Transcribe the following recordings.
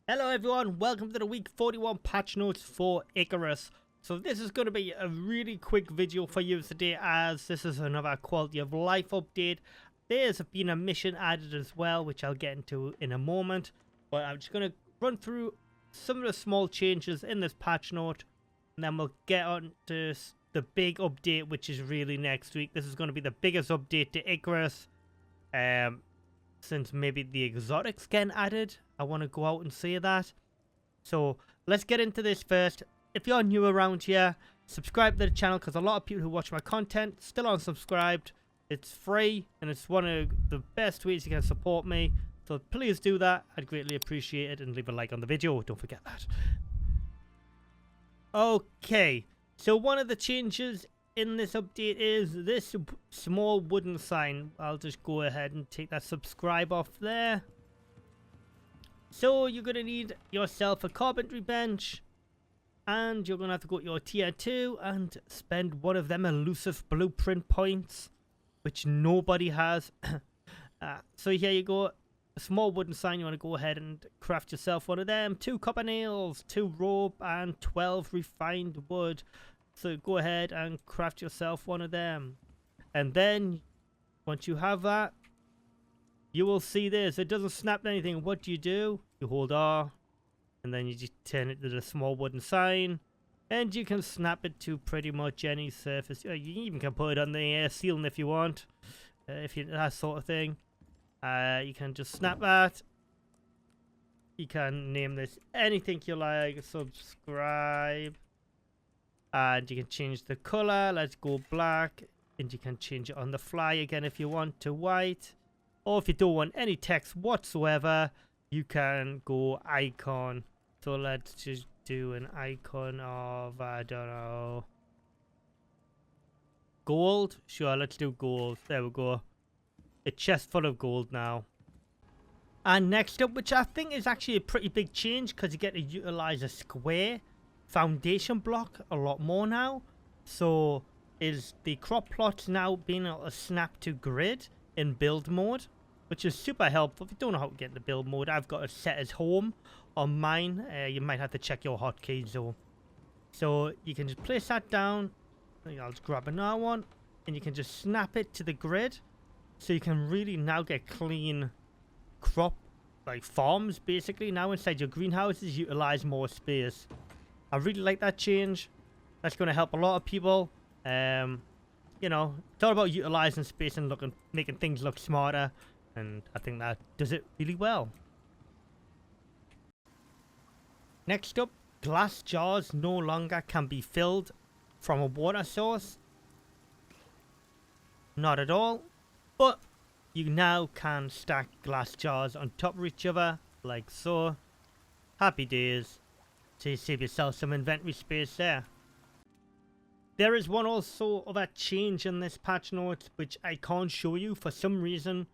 Hello everyone, welcome to the week 41 patch notes for ICARUS. So this is going to be a really quick video for you today, as this is another quality of life update. There's been a mission added as well, which I'll get into in a moment. But I'm just going to run through some of the small changes in this patch note, and then we'll get on to the big update, which is really next week. This is going to be the biggest update to ICARUS. Since maybe the exotics getting added. I want to go out and say that. So let's get into this first. If you're new around here, subscribe to the channel, because a lot of people who watch my content still aren't subscribed. It's free and it's one of the best ways you can support me. So please do that. I'd greatly appreciate it, and leave a like on the video. Don't forget that. Okay, so one of the changes in this update is this small wooden sign. I'll just go ahead and take that subscribe off there. So you're going to need yourself a carpentry bench, and you're going to have to go to your tier 2 and spend one of them elusive blueprint points, which nobody has. So here you go, a small wooden sign. You want to go ahead and craft yourself one of them. 2 copper nails, 2 rope, and 12 refined wood. So go ahead and craft yourself one of them. And then, once you have that, you will see this. It doesn't snap anything. What do? You hold R, and then you just turn it to the small wooden sign. And you can snap it to pretty much any surface. You even can put it on the ceiling if you want. That sort of thing. You can just snap that. You can name this anything you like. Subscribe. And you can change the color. Let's go black. And you can change it on the fly again if you want to white. Or if you don't want any text whatsoever, you can go icon. So let's just do an icon of, I don't know, gold. Sure, let's do gold. There we go. A chest full of gold now. And next up, which I think is actually a pretty big change, because you get to utilize a square foundation block a lot more now. So is the crop plots now being able to snap to grid in build mode, which is super helpful. If you don't know how to get into build mode, I've got it set as home on mine. You might have to check your hotkeys though. So you can just place that down. I'll just grab another one, and you can just snap it to the grid. So you can really now get clean crop, like farms basically. Now inside your greenhouses, utilize more space. I really like that change. That's going to help a lot of people. You know, it's all about utilizing space and making things look smarter. And I think that does it really well. Next up, glass jars no longer can be filled from a water source. Not at all. But you now can stack glass jars on top of each other, like so. Happy days. So you save yourself some inventory space there. There is one also other change in this patch note, which I can't show you for some reason.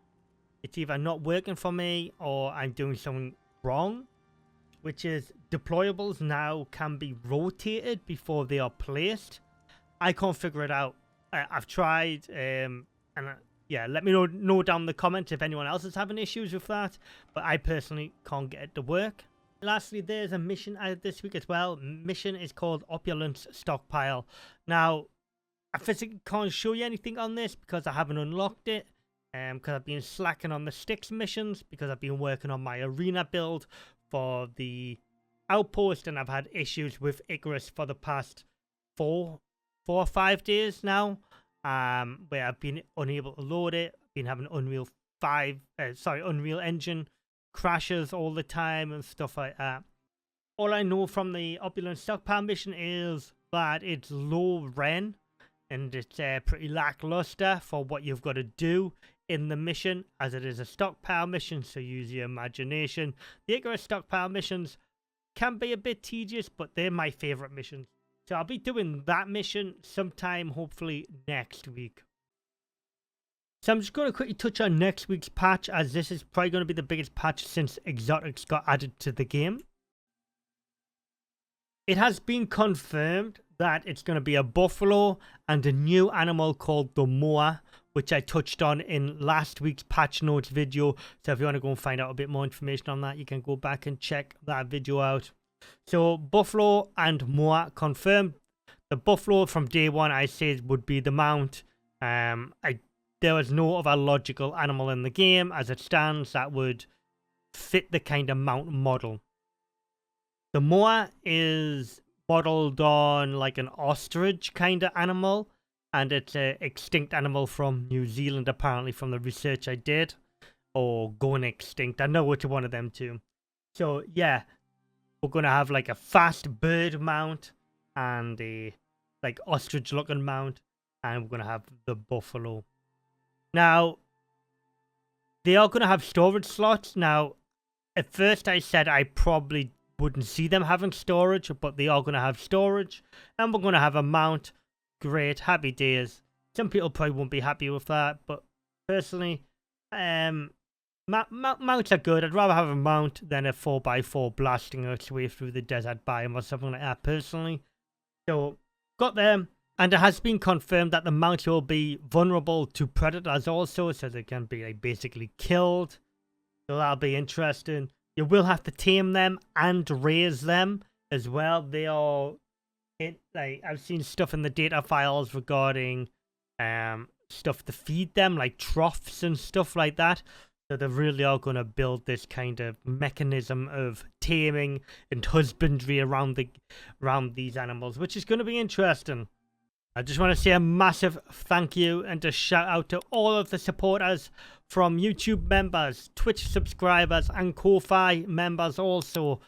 It's either not working for me or I'm doing something wrong, which is deployables now can be rotated before they are placed. I can't figure it out. I've tried, yeah, let me know down in the comments if anyone else is having issues with that, but I personally can't get it to work. Lastly, there's a mission added this week as well. Mission is called OPULENCE Stockpile. Now, I physically can't show you anything on this because I haven't unlocked it. Because I've been slacking on the sticks missions, because I've been working on my arena build for the outpost, and I've had issues with ICARUS for the past 4 or 5 days now, where I've been unable to load it. I've been having Unreal Engine crashes all the time and stuff like that. All I know from the OPULENCE Stockpile mission is that it's low ren, and it's pretty lackluster for what you've got to do in the mission, as it is a stockpile mission, so use your imagination. The ICARUS stockpile missions can be a bit tedious, but they're my favorite missions. So I'll be doing that mission sometime, hopefully next week. So I'm just going to quickly touch on next week's patch, as this is probably going to be the biggest patch since exotics got added to the game. It has been confirmed that it's going to be a buffalo and a new animal called the moa, which I touched on in last week's patch notes video. So if you want to go and find out a bit more information on that, you can go back and check that video out. So buffalo and moa confirmed. The buffalo from day one I said would be the mount. There was no other logical animal in the game as it stands that would fit the kind of mount model. The moa is modeled on like an ostrich kind of animal, and it's an extinct animal from New Zealand apparently from the research I did, or going extinct. I know which one of them two. So yeah, we're gonna have like a fast bird mount and a like ostrich looking mount, and we're gonna have the buffalo. Now they are gonna have storage slots. Now at first I said I probably wouldn't see them having storage, but they are going to have storage, and we're going to have a mount. Great, happy days. Some people probably won't be happy with that, but personally, mounts are good. I'd rather have a mount than a 4x4 blasting its way through the desert biome or something like that, personally. So got them, and it has been confirmed that the mount will be vulnerable to predators also, so they can be like basically killed. So that'll be interesting. You will have to tame them and raise them as well. They are, like I've seen stuff in the data files regarding stuff to feed them, like troughs and stuff like that. So they really are going to build this kind of mechanism of taming and husbandry around these animals, which is going to be interesting. I just want to say a massive thank you and a shout out to all of the supporters from YouTube members, Twitch subscribers, and Ko-Fi members also.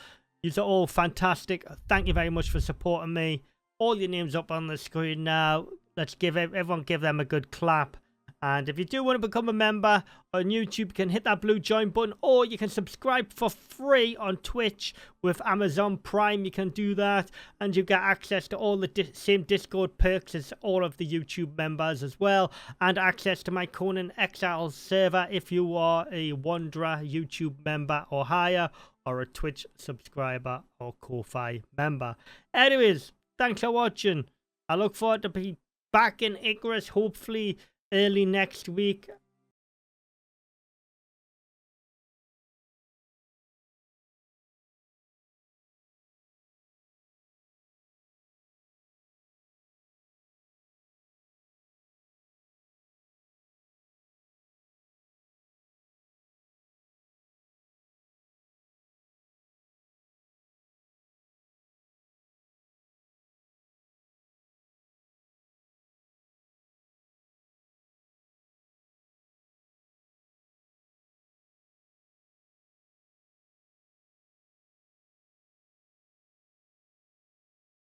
These are all fantastic. Thank you very much for supporting me. All your names up on the screen now. Let's give everyone give them a good clap. And if you do want to become a member on YouTube, you can hit that blue join button, or you can subscribe for free on Twitch with Amazon Prime. You can do that, and you get access to all the same Discord perks as all of the YouTube members as well, and access to my Conan Exiles server if you are a Wanderer YouTube member or higher, or a Twitch subscriber or Ko-Fi member. Anyways, thanks for watching. I look forward to be back in ICARUS, hopefully early next week.